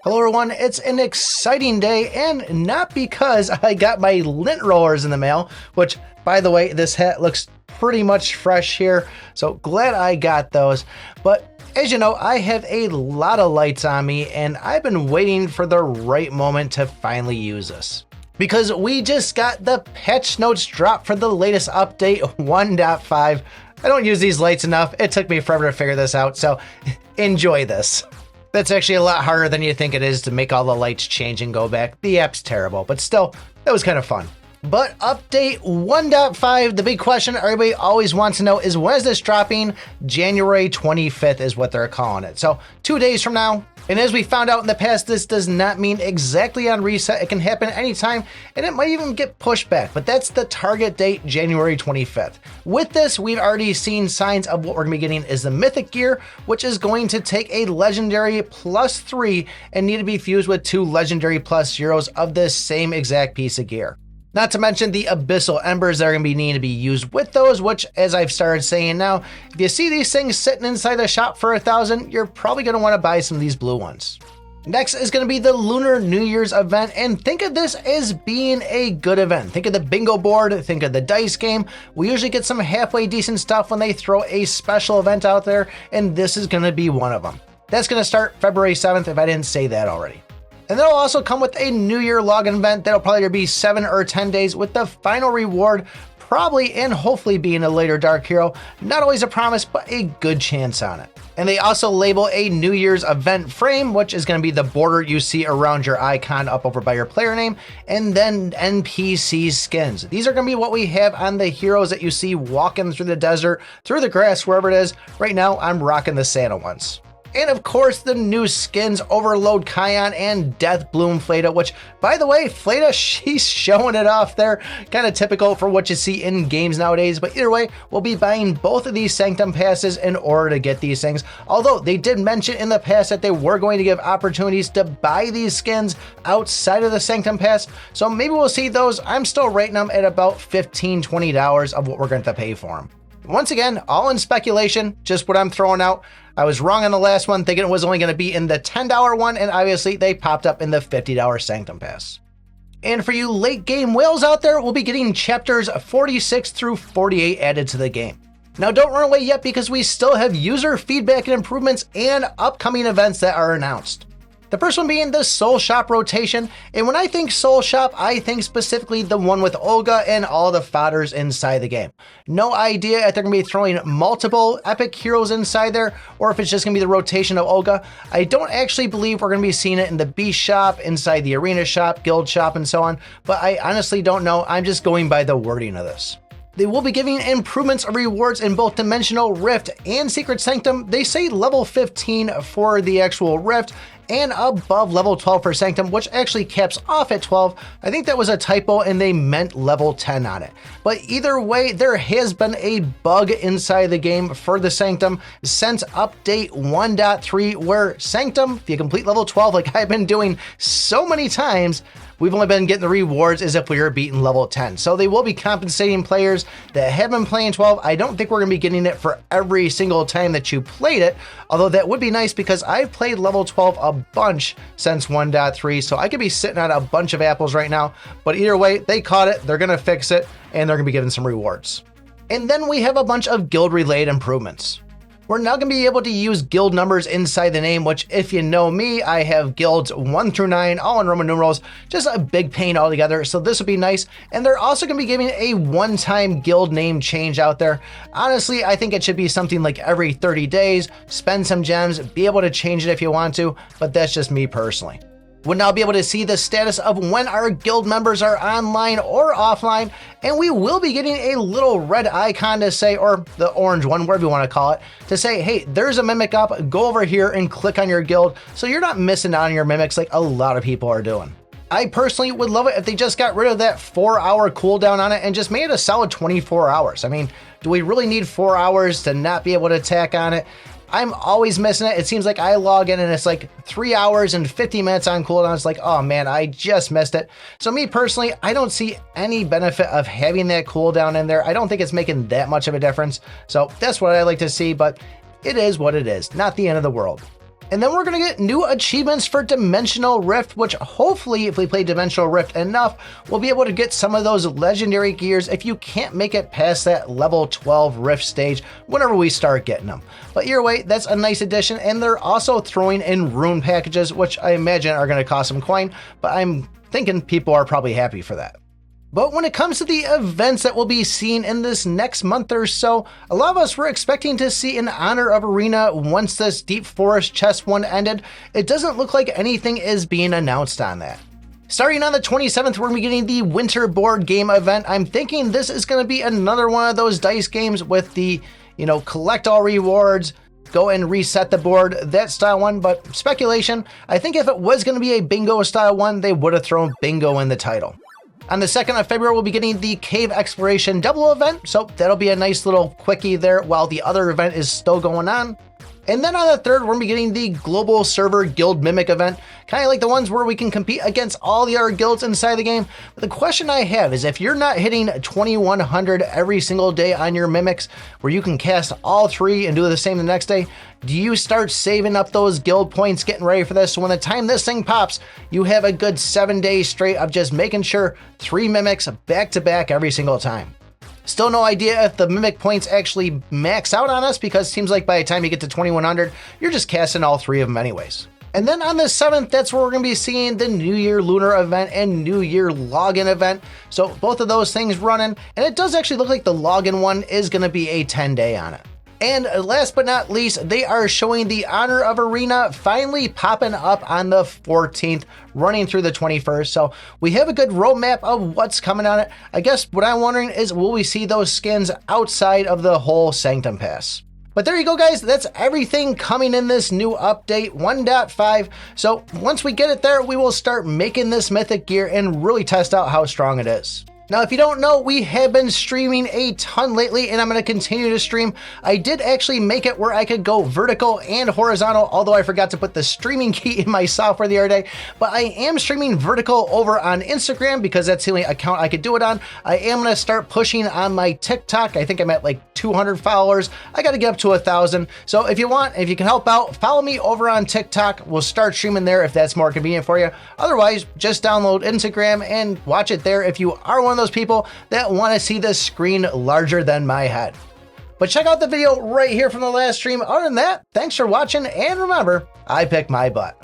Hello everyone, it's an exciting day, and not because I got my lint rollers in the mail, which, by the way, this hat looks pretty much fresh here, so glad I got those. But as you know, I have a lot of lights on me, and I've been waiting for the right moment to finally use this. Because we just got the patch notes drop for the latest update 1.5. I don't use these lights enough. It took me forever to figure this out, so enjoy this. That's actually a lot harder than you think it is to make all the lights change and go back. The app's terrible, but still, that was kind of fun. But update 1.5, the big question everybody always wants to know is, when is this dropping? January 25th is what they're calling it. So 2 days from now. And as we found out in the past, this does not mean exactly on reset. It can happen anytime, and it might even get pushed back, but that's the target date, January 25th. With this, we've already seen signs of what we're gonna be getting is the mythic gear, which is going to take a legendary +3 and need to be fused with 2 legendary +0s of this same exact piece of gear. Not to mention the abyssal embers that are going to be needing to be used with those, which, as I've started saying now, if you see these things sitting inside the shop for 1,000, you're probably going to want to buy some of these blue ones. Next is going to be the Lunar New Year's event, and think of this as being a good event. Think of the bingo board, think of the dice game. We usually get some halfway decent stuff when they throw a special event out there, and this is going to be one of them. That's going to start February 7th, if I didn't say that already. And that'll also come with a New Year login event that'll probably be 7 or 10 days, with the final reward probably and hopefully being a later Dark Hero. Not always a promise, but a good chance on it. And they also label a New Year's event frame, which is going to be the border you see around your icon up over by your player name, and then NPC skins. These are going to be what we have on the heroes that you see walking through the desert, through the grass, wherever it is. Right now, I'm rocking the Santa ones. And of course, the new skins, Overload Kion and Death Bloom Fleta, which, by the way, Fleta, she's showing it off there. Kind of typical for what you see in games nowadays. But either way, we'll be buying both of these Sanctum passes in order to get these things. Although they did mention in the past that they were going to give opportunities to buy these skins outside of the Sanctum pass. So maybe we'll see those. I'm still rating them at about $15, $20 of what we're going to pay for them. Once again, all in speculation, just what I'm throwing out. I was wrong on the last one, thinking it was only going to be in the $10 one, and obviously they popped up in the $50 Sanctum Pass. And for you late game whales out there, we'll be getting chapters 46 through 48 added to the game. Now don't run away yet, because we still have user feedback and improvements and upcoming events that are announced. The first one being the Soul Shop rotation, and when I think Soul Shop, I think specifically the one with Olga and all the fodders inside the game. No idea if they're going to be throwing multiple epic heroes inside there, or if it's just going to be the rotation of Olga. I don't actually believe we're going to be seeing it in the Beast Shop, inside the Arena Shop, Guild Shop, and so on, but I honestly don't know. I'm just going by the wording of this. They will be giving improvements of rewards in both Dimensional Rift and Secret Sanctum. They say level 15 for the actual Rift, and above level 12 for Sanctum, which actually caps off at 12. I think that was a typo and they meant level 10 on it. But either way, there has been a bug inside the game for the Sanctum since update 1.3, where Sanctum, if you complete level 12 like I've been doing so many times, we've only been getting the rewards as if we were beating level 10. So they will be compensating players that have been playing 12. I don't think we're going to be getting it for every single time that you played it, although that would be nice, because I've played level 12 a bunch since 1.3, so I could be sitting on a bunch of apples right now. But either way, they caught it, they're going to fix it, and they're going to be giving some rewards. And then we have a bunch of guild-related improvements. We're now going to be able to use guild numbers inside the name, which, if you know me, I have guilds 1 through 9, all in Roman numerals, just a big pain altogether, so this will be nice. And they're also going to be giving a one-time guild name change out there. Honestly, I think it should be something like every 30 days, spend some gems, be able to change it if you want to, but that's just me personally. We'll now be able to see the status of when our guild members are online or offline, and we will be getting a little red icon to say, or the orange one, whatever you want to call it, to say, hey, there's a mimic up, go over here and click on your guild, so you're not missing out on your mimics like a lot of people are doing. I personally would love it if they just got rid of that 4-hour cooldown on it and just made it a solid 24 hours. I mean, do we really need 4 hours to not be able to attack on it? I'm always missing it. It seems like I log in and it's like 3 hours and 50 minutes on cooldown. It's like, oh man, I just missed it. So me personally, I don't see any benefit of having that cooldown in there. I don't think it's making that much of a difference. So that's what I like to see, but it is what it is. Not the end of the world. And then we're going to get new achievements for Dimensional Rift, which hopefully if we play Dimensional Rift enough, we'll be able to get some of those legendary gears if you can't make it past that level 12 Rift stage whenever we start getting them. But either way, that's a nice addition, and they're also throwing in Rune Packages, which I imagine are going to cost some coin, but I'm thinking people are probably happy for that. But when it comes to the events that we'll be seeing in this next month or so, a lot of us were expecting to see an Honor of Arena once this Deep Forest chest one ended. It doesn't look like anything is being announced on that. Starting on the 27th, we're getting the Winter Board Game event. I'm thinking this is going to be another one of those dice games with the, collect all rewards, go and reset the board, that style one, but speculation. I think if it was going to be a bingo style one, they would have thrown bingo in the title. On the 2nd of February, we'll be getting the Cave Exploration Double event, so that'll be a nice little quickie there while the other event is still going on. And then on the 3rd, we're going to be getting the Global Server Guild Mimic event, kind of like the ones where we can compete against all the other guilds inside the game. But the question I have is, if you're not hitting 2100 every single day on your mimics, where you can cast all 3 and do the same the next day, do you start saving up those guild points, getting ready for this? So when the time this thing pops, you have a good 7 days straight of just making sure 3 mimics back to back every single time. Still no idea if the Mimic points actually max out on us, because it seems like by the time you get to 2100, you're just casting all 3 of them anyways. And then on the 7th, that's where we're going to be seeing the New Year Lunar event and New Year Login event. So both of those things running, and it does actually look like the Login one is going to be a 10-day on it. And last but not least, they are showing the Honor of Arena finally popping up on the 14th, running through the 21st. So we have a good roadmap of what's coming on it. I guess what I'm wondering is, will we see those skins outside of the whole Sanctum Pass? But there you go, guys. That's everything coming in this new update 1.5. So once we get it there, we will start making this mythic gear and really test out how strong it is. Now, if you don't know, we have been streaming a ton lately, and I'm going to continue to stream. I did actually make it where I could go vertical and horizontal, although I forgot to put the streaming key in my software the other day. But I am streaming vertical over on Instagram because that's the only account I could do it on. I am going to start pushing on my TikTok. I think I'm at like 200 followers. I got to get up to 1,000. So if you can help out, follow me over on TikTok. We'll start streaming there if that's more convenient for you. Otherwise, just download Instagram and watch it there if you are one of those people that want to see the screen larger than my head. But check out the video right here from the last stream. Other than that, thanks for watching, and remember, I pick my butt.